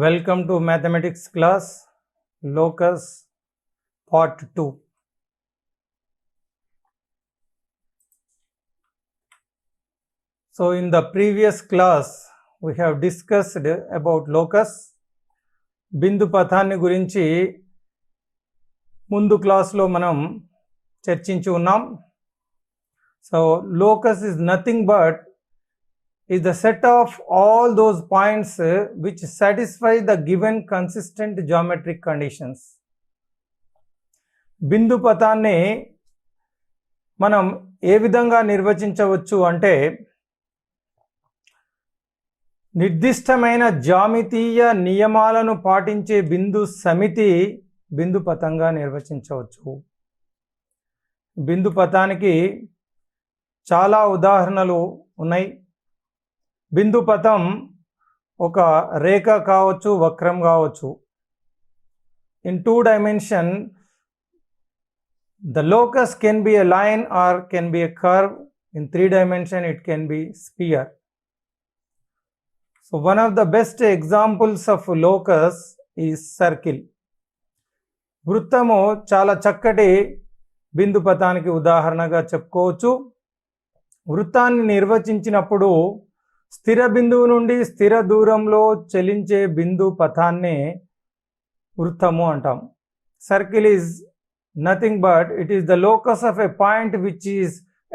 Welcome to mathematics class, locus part 2. So in the previous class we have discussed about locus. బిందు పథాన్ని గురించి ముందు క్లాస్లో మనం చర్చించి ఉన్నాం. So locus is nothing but is the set of all those points which satisfy the given consistent geometric conditions. బిందు పథాన్ని మనం ఏ విధంగా నిర్వచించవచ్చు అంటే నిర్దిష్టమైన జ్యామితీయ నియమాలను పాటించే బిందు సమితి బిందు పథంగా నిర్వచించవచ్చు. బిందు పథానికి చాలా ఉదాహరణలు ఉన్నాయి. బిందు పథం ఒక రేఖ కావచ్చు, వక్రం కావచ్చు. In 2 dimension the locus can be a line or can be a curve. In 3 dimension it can be sphere. So one of the best examples of locus is circle. వృత్తము చాలా చక్కటి బిందు పథానికి ఉదాహరణగా చెప్పుకోవచ్చు. వృత్తాన్ని నిర్వచించినప్పుడు స్థిర బిందువు నుండి స్థిర దూరంలో చలించే బిందు పథాన్ని వృత్తము అంటాం. Circle is nothing but it is the locus of a point which is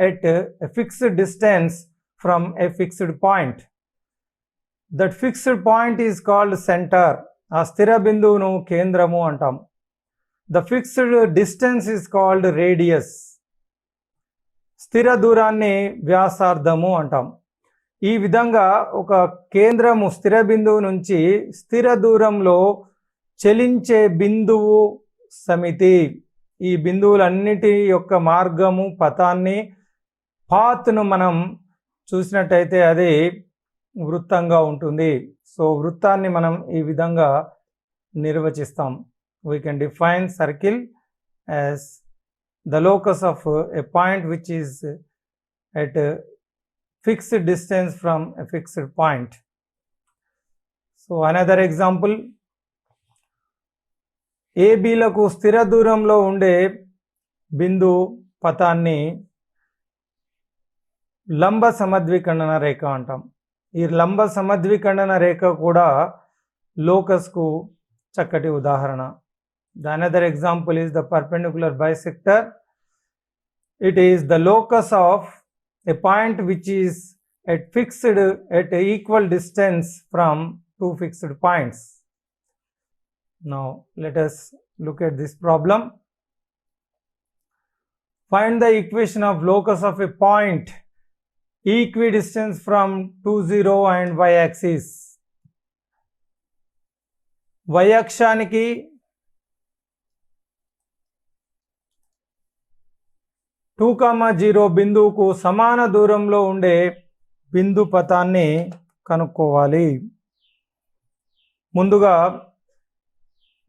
at a fixed distance from a fixed point. That fixed point is called center. ఆ స్థిర బిందువును కేంద్రము అంటాం. The fixed distance is called radius. స్థిర దూరాన్ని వ్యాసార్థము అంటాం. ఈ విధంగా ఒక కేంద్రము స్థిర బిందువు నుంచి స్థిర దూరంలో చలించే బిందువు సమితి. ఈ బిందువులన్నిటి యొక్క మార్గము పథాన్ని పాత్ను మనం చూసినట్టయితే అది వృత్తంగా ఉంటుంది. సో వృత్తాన్ని మనం ఈ విధంగా నిర్వచిస్తాం. We can define circle as the locus of a point which is at a fixed distance from a fixed point. So another example, ఏబీలకు స్థిర దూరంలో ఉండే బిందు పథాన్ని లంబ సమద్విఖండన రేఖ అంటాం. ఈ లంబ సమద్విఖండన రేఖ కూడా లోకస్కు చక్కటి ఉదాహరణ. The another example is the perpendicular bisector. It is the locus of a point which is at equal distance from two fixed points. Now let us look at this problem. Find the equation of locus of a point equidistant from 2, 0 and y-axis. y-అక్షానికి two comma 0 బిందువుకు సమాన దూరంలో ఉండే బిందు పథాన్ని కనుక్కోవాలి. ముందుగా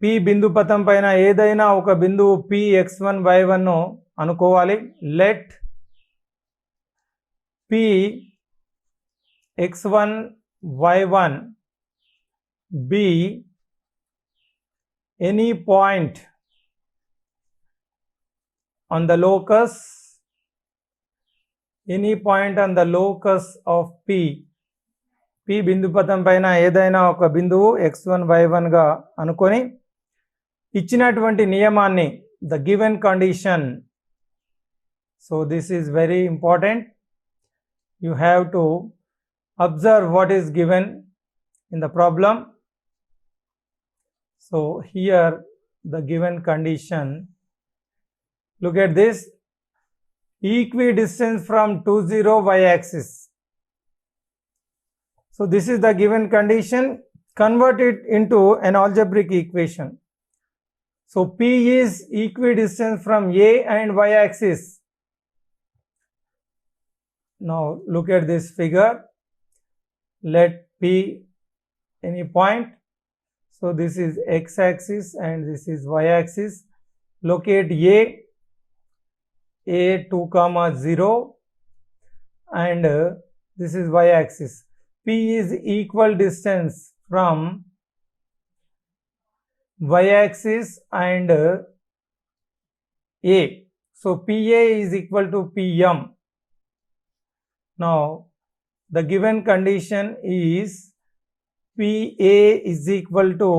P బిందు పథం పైన ఏదైనా ఒక బిందువు పి x1 y1 అనుకోవాలి. Let P x1 y1 be any point on the locus of P. P బిందు పథం పైన ఏదైనా ఒక బిందువు x1 y1 గా అనుకొని ఇచ్చినటువంటి నియమాన్ని the given condition. So this is very important. You have to observe what is given in the problem. So here the given condition, look at this, equidistance from 2, 0 y-axis. So this is the given condition. Convert it into an algebraic equation. So P is equidistant from A and y-axis. Now look at this figure. Let P any point. So this is x-axis and this is y-axis. Locate A 2, 0 and this is y-axis. P is equal distance from y-axis and a. So PA is equal to PM. Now the given condition is PA is equal to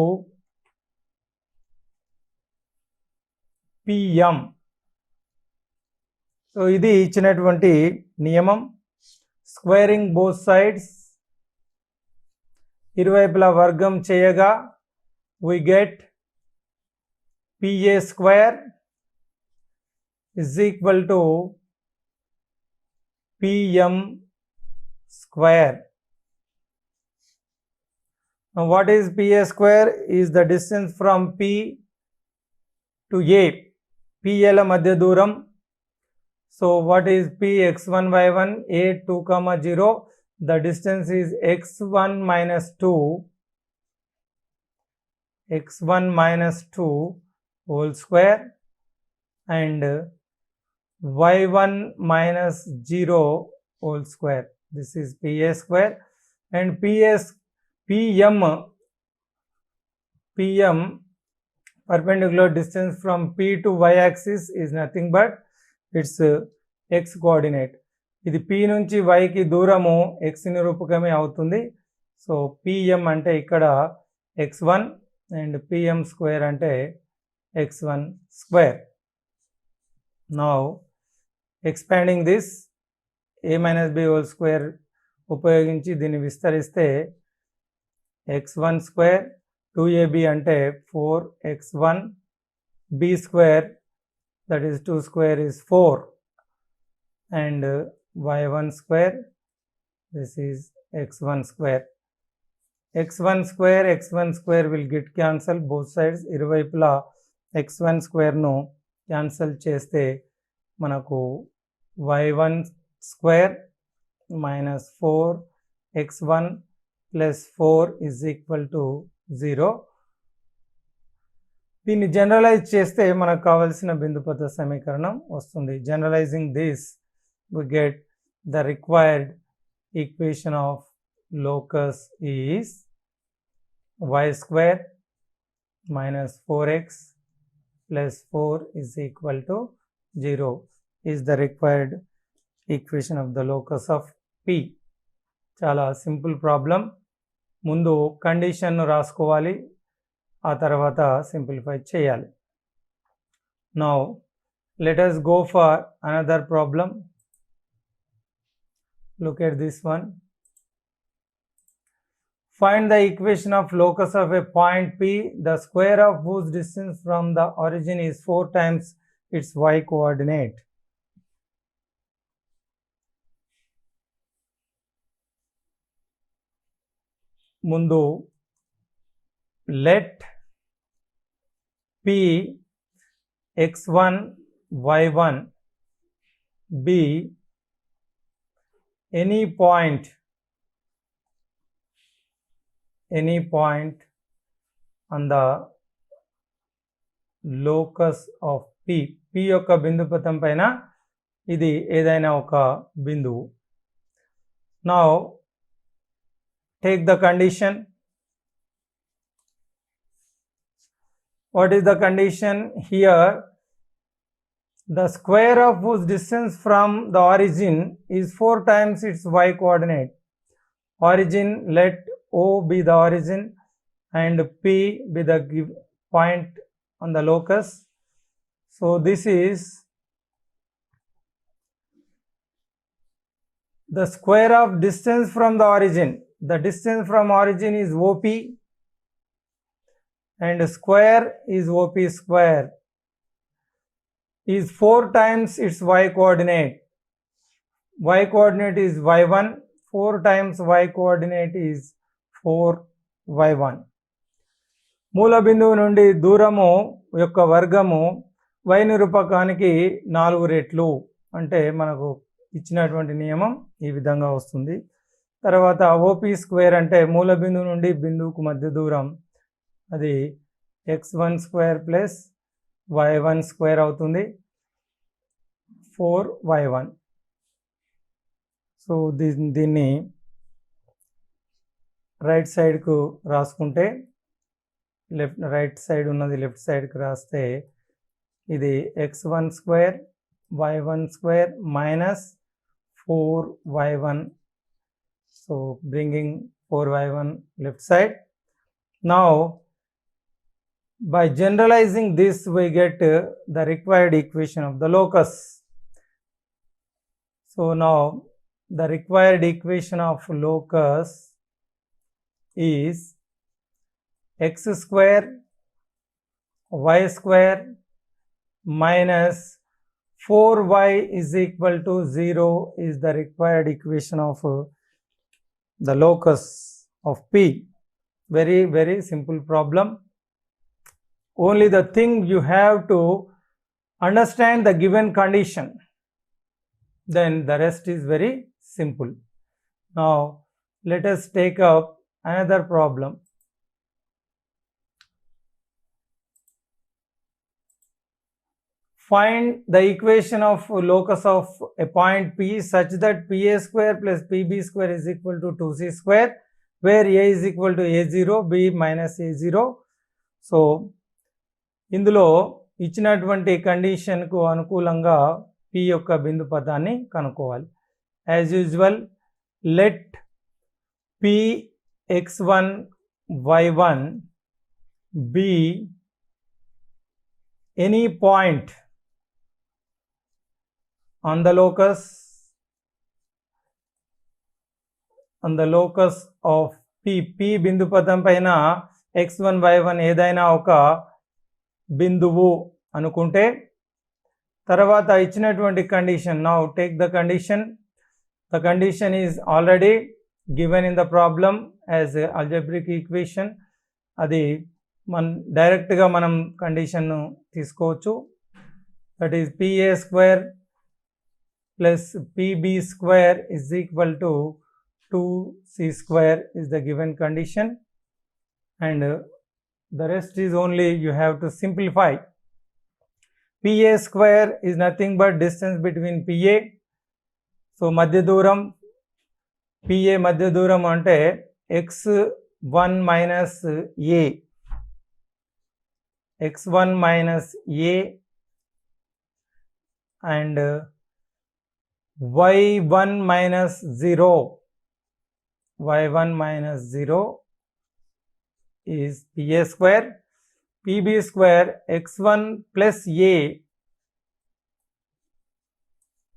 PM. So ఇది ఇచ్చినటువంటి నియమం. Squaring both sides, ఇరువైపులా వర్గం చేయగా we get PA square is equal to PM square. Now what is PA square? Is the distance from P to A. PA la madhya dooram. So what is P? x1 y1, A 2, 0. The distance is x1 minus 2, x1 minus 2 whole square, and y1 minus 0 whole square. This is PA square. And PM perpendicular distance from P to y axis is nothing but its x coordinate. ఇది P నుంచి y కి దూరము x నిరూపకమే అవుతుంది. So PM అంటే ఇక్కడ x1 and PM square అంటే x1 square. Now expanding this, a minus b whole square ఉపయోగించి దీన్ని విస్తరిస్తే x1 square 2ab అంటే 4x1, b square that is 2 square is 4, and y1 square, this is x1 square. x1 square will get cancelled both sides. ఇరువైపులా x1 square ను cancel చేస్తే మనకు y1 square minus 4x1 plus 4 is equal to 0. దీన్ని generalise చేస్తే మనకు కావాల్సిన బిందుపథ సమీకరణం వస్తుంది. Generalising this we get the required equation of locus is y square minus 4x plus 4 is equal to 0 is the required equation of the locus of P. చాలా simple problem. ముందు కండిషన్ను రాసుకోవాలి, ఆ తర్వాత సింప్లిఫై చేయాలి. Now let us go for another problem. Look at this one. Find the equation of locus of a point P, the square of whose distance from the origin is 4 times its y coordinate. ముందు let P x1 y1 be any point on the locus of P. P యొక్క బిందుపథం పైన ఇది ఏదైనా ఒక బిందువు. Now take the condition. What is the condition here? The square of whose distance from the origin is 4 times its y coordinate. Origin, let O be the origin and P be the point on the locus. So this is the square of distance from the origin. The distance from origin is OP and square is OP square is 4 times its y coordinate. Y coordinate is y1, 4 times y coordinate is 4y1. మూల బిందువు నుండి దూరము యొక్క వర్గము y నిరూపకానికి 4 రెట్లు అంటే మనకు ఇచ్చినటువంటి నియమం ఈ విధంగా వస్తుంది. తర్వాత OP స్క్వేర్ అంటే మూల బిందువు నుండి బిందువుకు మధ్య దూరం, అది x1 square plus y1 square అవుతుంది, 4y1. సో దీన్ని రైట్ సైడ్కు రాసుకుంటే రైట్ సైడ్ ఉన్నది లెఫ్ట్ సైడ్కి రాస్తే ఇది x1 square y1 square minus 4y1, so bringing 4y1 left side. Now by generalizing this we get the required equation of the locus. So now the required equation of locus is x square y square minus 4y is equal to 0 is the required equation of the locus of P. Very simple problem. Only the thing you have to understand the given condition, then the rest is very simple. Now let us take up another problem. Find the equation of locus of a point P such that PA square plus PB square is equal to 2C square, where A is equal to A0, B minus A0. So ఇందులో ఇచ్చినటువంటి కండిషన్కు అనుకూలంగా P యొక్క బిందు పదాన్ని కనుక్కోవాలి. As usual let P x1 y1 be any point on the locus of P బిందు పదం పైన x1 y1 ఏదైనా ఒక బిందువు అనుకుంటే, తర్వాత ఇచ్చినటువంటి condition, now take the condition is already given in the problem as algebraic equation. అది డైరెక్ట్గా మనం కండిషన్ను తీసుకోవచ్చు. That is PA square plus PB square is equal to 2C square is the given condition, and the rest is only you have to simplify. PA square is nothing but distance between PA. So madhya dooram PA madhya dooram ante x1 minus A, x1 minus A, and y1 minus 0 is PA square. PB square x1 plus A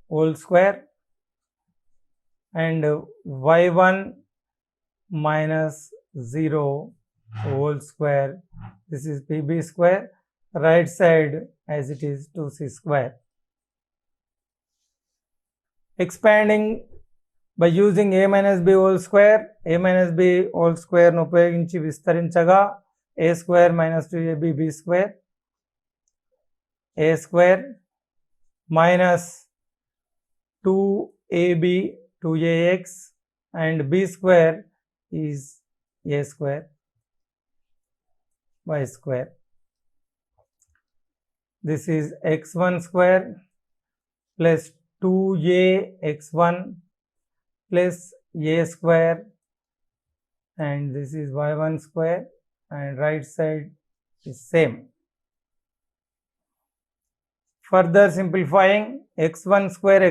whole square, and y1 minus 0 whole square. This is PB square. Right side as it is 2C square. Expanding by using a minus b whole square ను ఉపయోగించి విస్తరించగా a square minus 2ab b square, a square minus 2ab 2ax, and b square is a square y square. This is x1 square plus 2a x1 plus a square, and this is y1 square, and right side is same. Further simplifying, x1 square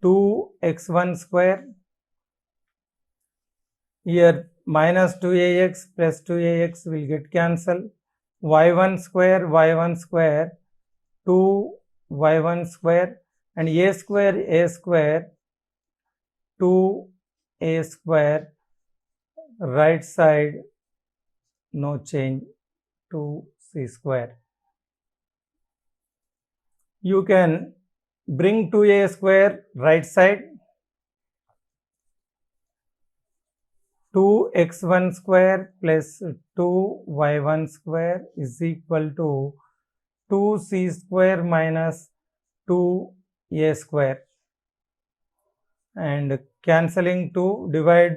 2x1 square, here minus 2ax plus 2ax will get cancelled. y1 square 2y1 square, and a square 2a square, right side no change, 2c square. You can bring 2a square right side, 2x1 square plus 2y1 square is equal to 2c square minus 2a square, and cancelling 2, divide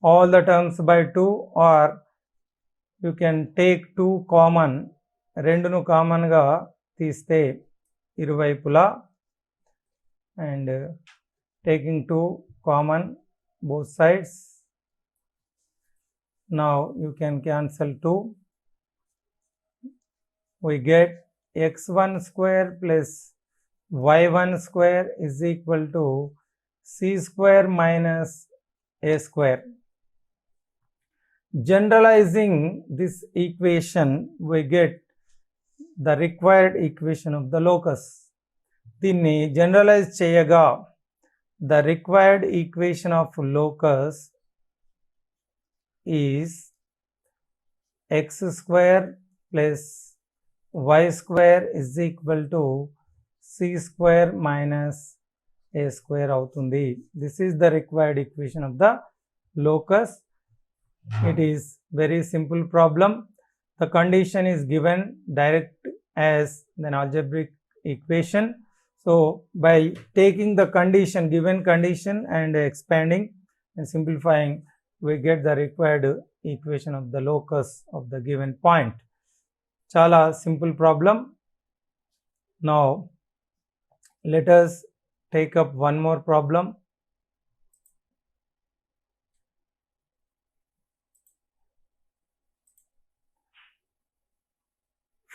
all the terms by 2, or you can take 2 common, రెండును common గా తీస్తే ఇరువైపులా, and taking 2 common both sides, Now you can cancel 2. We get x1 square plus y1 square is equal to c square minus a square. Generalizing this equation, we get the required equation of the locus. దీన్ని generalise చేయగా the required equation of locus is x square plus y square is equal to c square minus a square అవుతుంది. This is the required equation of the locus. It is very simple problem. The condition is given direct as an algebraic equation. So by taking the condition, given condition, and expanding and simplifying, we get the required equation of the locus of the given point. Chala simple problem. Now let us take up one more problem.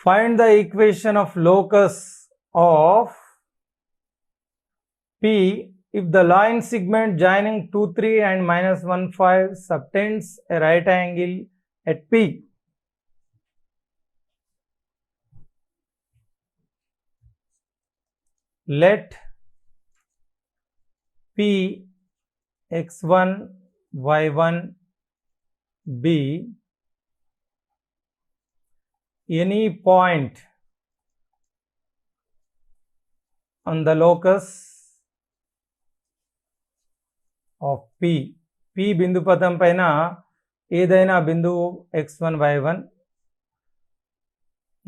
Find the equation of locus of P if the line segment joining 2, 3 and minus 1, 5 subtends a right angle at P. Let P x1, y1 be any point on the locus of P. P బిందు పథం పైన ఏదైనా బిందువు x1, y1.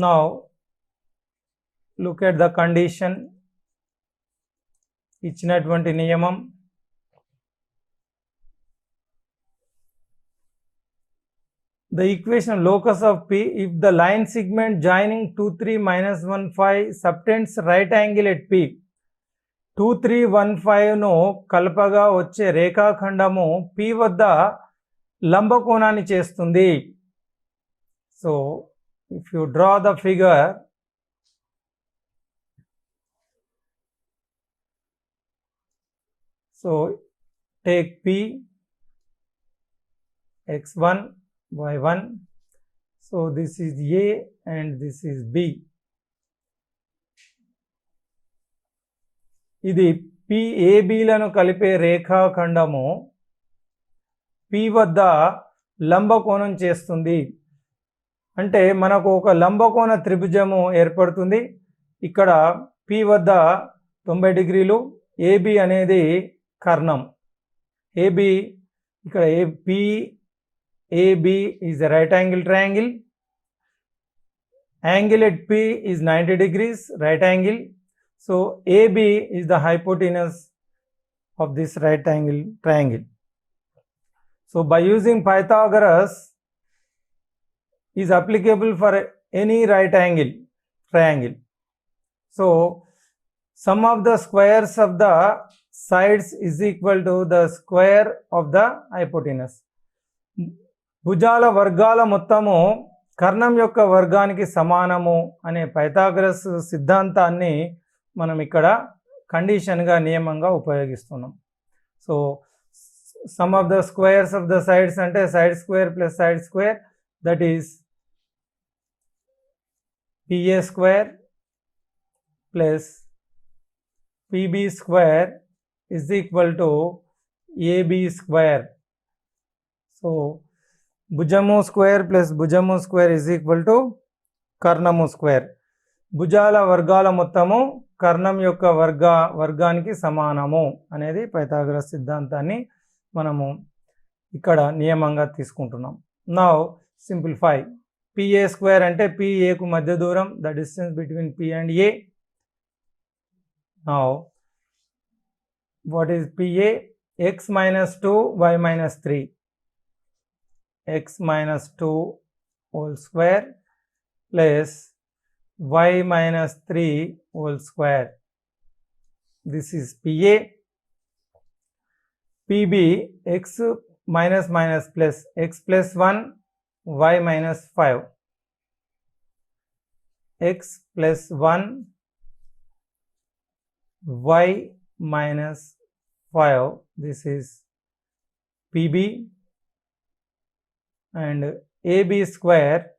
Now look at the condition. ఇచ్చినటువంటి నియమం the equation of locus of P if the line segment joining 2, 3, minus 1, 5 subtends right angle at P. 2, 3, 1, 5 ను కలపగా వచ్చే రేఖాఖండము P వద్ద లంబకోణాన్ని చేస్తుంది. So if you draw the figure, so take P x1, y1. So this is A and this is B. ఇది PAB లను కలిపే రేఖాఖండము P వద్ద లంబకోణం చేస్తుంది. అంటే మనకు ఒక లంబకోణ త్రిభుజము ఏర్పడుతుంది. ఇక్కడ P వద్ద 90 డిగ్రీలు, AB అనేది కర్ణం. AB ఇక్కడ PAB is a right angle triangle. Angle at P is 90 degrees, right angle. So AB is the hypotenuse of this right angle triangle. So by using Pythagoras is applicable for any right angle triangle. So sum of the squares of the sides is equal to the square of the hypotenuse. భుజాల వర్గాల మొత్తము కర్ణం యొక్క వర్గానికి సమానము అనే Pythagoras సిద్ధాంతాన్ని మనం ఇక్కడ కండిషన్గా నియమంగా ఉపయోగిస్తున్నాం. So sum of the squares of the sides అంటే side square plus side square, that is PA square plus PB square is equal to AB square. So భుజము స్క్వేర్ ప్లస్ భుజము స్క్వేర్ is equal to కర్ణము square. భుజాల వర్గాల మొత్తము కర్ణం యొక్క వర్గానికి సమానము అనేది పైథాగరస్ సిద్ధాంతాన్ని మనము ఇక్కడ నియమంగా తీసుకుంటున్నాం. Now simplify. PA స్క్వేర్ అంటే PA కు మధ్య దూరం, the distance between P and A. Now what is PA? X minus 2, y minus 3. X minus 2 whole square plus y minus 3 whole square. This is PA. PB, x minus minus plus, x plus 1, y minus 5, x plus 1, y minus 5, this is PB, and AB square,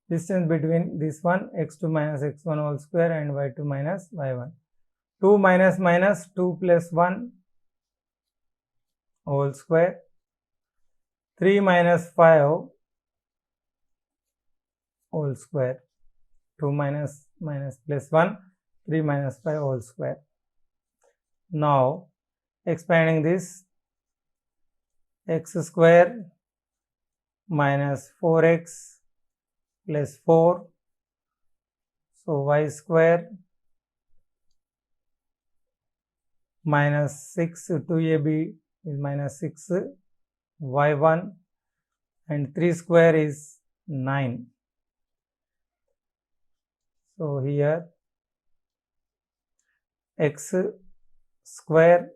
distance between this one, x2 minus x1 whole square and y2 minus y1, 2 minus minus 2 plus 1 whole square, 3 minus 5 whole square, 2 minus minus plus 1, 3 minus 5 whole square. Now expanding this, x square minus 4x plus 4, so y square minus 6, 2ab is minus 6, y1, and 3 square is 9. So here x square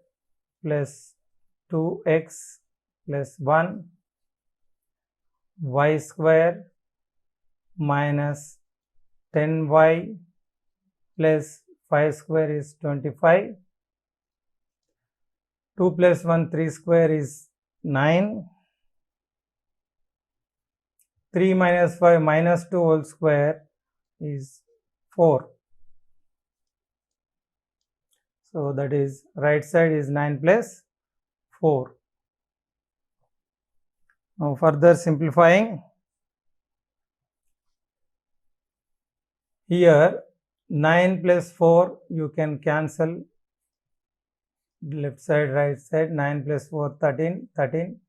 plus 2x plus 1, y square minus 10y plus 5 square is 25, 2 plus 1, 3 square is 9, 3 minus 5 minus 2 whole square is 4. So that is right side is 9 plus 4. Now further simplifying, here 9 plus 4 you can cancel, left side right side, 9 plus 4 13, 13,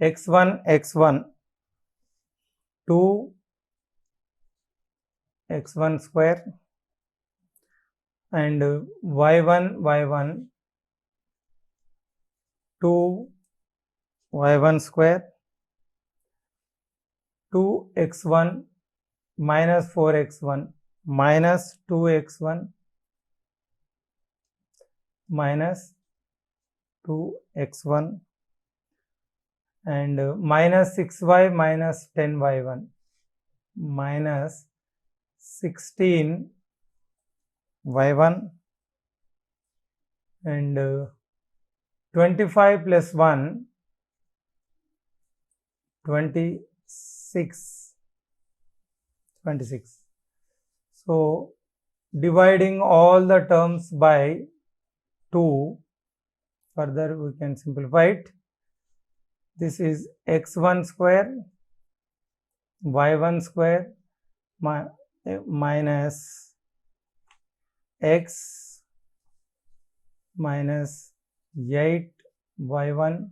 x1 x1 2 x1 square, and y1 y1 2 y1 square, 2x1 minus 4x1 minus 2x1 minus 2x1, and minus 6y minus 10y1 minus 16y1, and 25 plus 1 26. So dividing all the terms by 2, further we can simplify it. This is x1 square y1 square minus x minus 8y1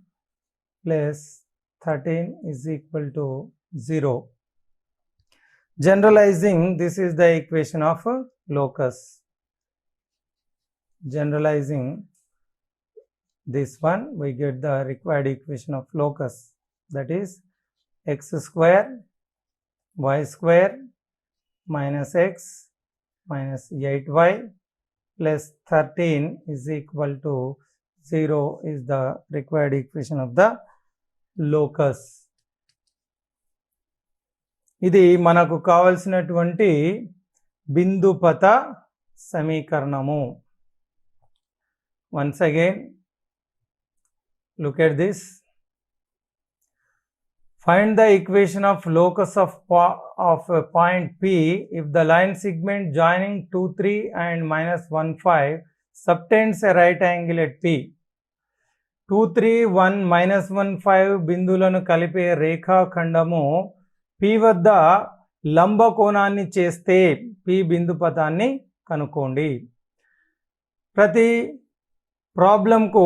plus 13 is equal to 0. Generalizing, this is the equation of locus. Generalizing this one, we get the required equation of locus, that is x square y square minus x minus 8y plus 13 is equal to 0 is the required equation of the locus. ఇది మనకు కావలసినటువంటి బిందుపత సమీకరణము. Once again, look at this. Find the equation of locus of a point P if the line segment joining 2, 3 and minus 1, 5 subtends a right angle at P. 2, 3, 1, minus 1, 5 బిందువులను కలిపే రేఖాఖండము P వద్ద లంబ కోణాన్ని చేస్తే P బిందుపథాన్ని కనుక్కోండి. ప్రతి ప్రాబ్లంకు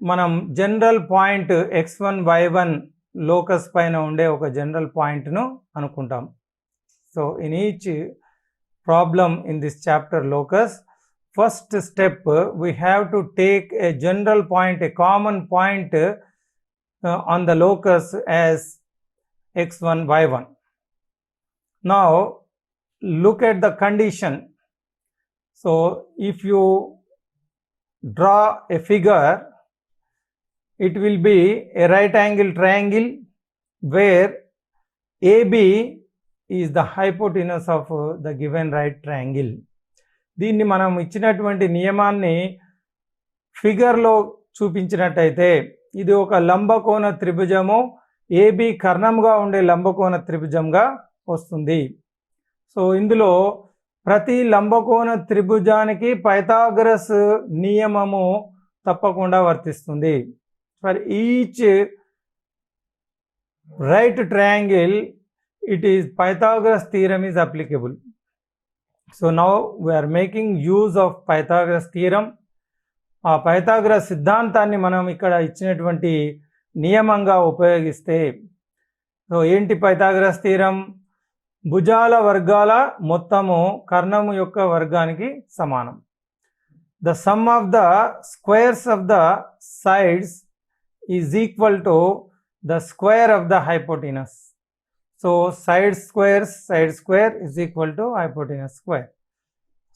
మనం general point x1 y1 locus పైన ఉండే ఒక జనరల్ పాయింట్ను అనుకుంటాం. So in each problem in this chapter locus, first step we have to take a general point, a common point on the locus as x1 y1. Now look at the condition. So if you draw a figure it will be a right angle triangle where AB is the hypotenuse of the given right triangle. దీన్ని మనం ఇచ్చినటువంటి నియమాన్ని ఫిగర్లో చూపించినట్టయితే ఇది ఒక లంబకోణ త్రిభుజము AB కర్ణంగా ఉండే లంబకోణ త్రిభుజంగా వస్తుంది. So ఇందులో ప్రతి లంబకోణ త్రిభుజానికి పైథాగరస్ నియమము తప్పకుండా వర్తిస్తుంది. For each right triangle it is Pythagoras theorem is applicable. So now we are making use of Pythagoras theorem. ఆ పైథాగరస్ సిద్ధాంతాన్ని మనం ఇక్కడ ఇచ్చినటువంటి నియమంగా ఉపయోగిస్తే, సో ఏంటి పైథాగరస్ థియరం? భుజాల వర్గాల మొత్తము కర్ణము యొక్క వర్గానికి సమానం. The sum of the squares of the sides is equal to the square of the hypotenuse. So side square is equal to hypotenuse square.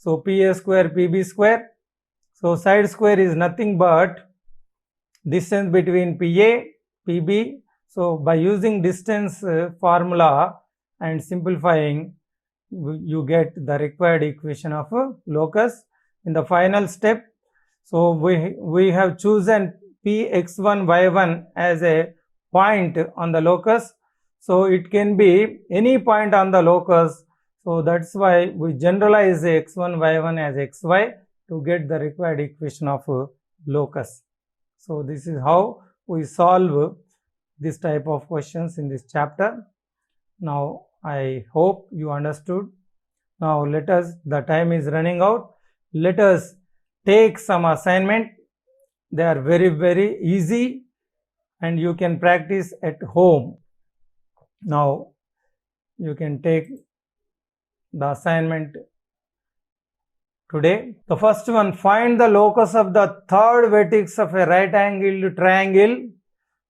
So PA square PB square. So side square is nothing but distance between PA PB. So by using distance formula and simplifying, you get the required equation of locus. In the final step, so we have chosen Px1 y1 as a point on the locus. So it can be any point on the locus. So that's why we generalize x1 y1 as xy to get the required equation of locus. So this is how we solve this type of questions in this chapter. Now I hope you understood. Now the time is running out. Let us take some assignment. They are very, very easy and you can practice at home. Now you can take the assignment today. The first one, find the locus of the third vertex of a right angled triangle,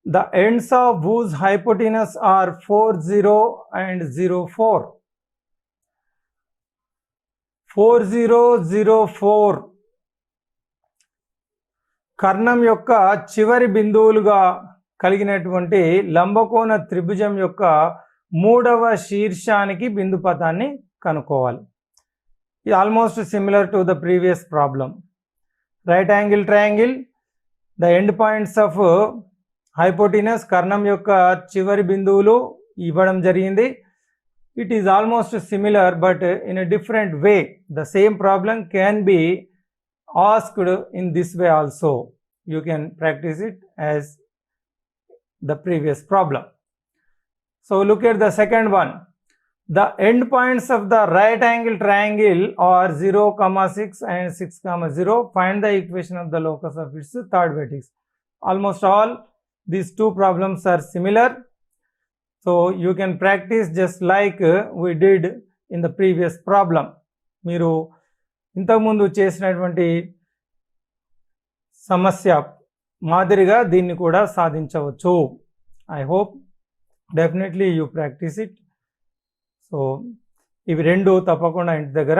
the ends of whose hypotenuse are 4, 0 and 0, 4. 4, 0, 0, 4 కర్ణం యొక్క చివరి బిందువులుగా కలిగినటువంటి లంబకోణ త్రిభుజం యొక్క మూడవ శీర్షానికి బిందుపథాన్ని కనుక్కోవాలి. ఇది almost similar to the previous problem. Right angle triangle, the end points of hypotenuse కర్ణం యొక్క చివరి బిందువులు ఇవ్వడం జరిగింది. It is almost similar but in a different way. The same problem can be asked in this way also. You can practice it as the previous problem. So look at the second one. The end points of the right angle triangle are 0, 6 and 6, 0. Find the equation of the locus of its third vertex. Almost all these two problems are similar. So you can practice just like we did in the previous problem. మీరు ఇంతకుముందు చేసినటువంటి సమస్య మాదిరిగా దీన్ని కూడా సాధించవచ్చు. I hope definitely you practice it. So ఇవి రెండు తప్పకుండా ఇంటి దగ్గర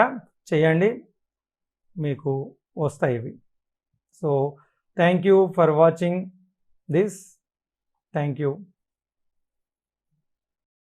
చేయండి, మీకు వస్తాయి ఇవి. So thank you for watching this. Thank you.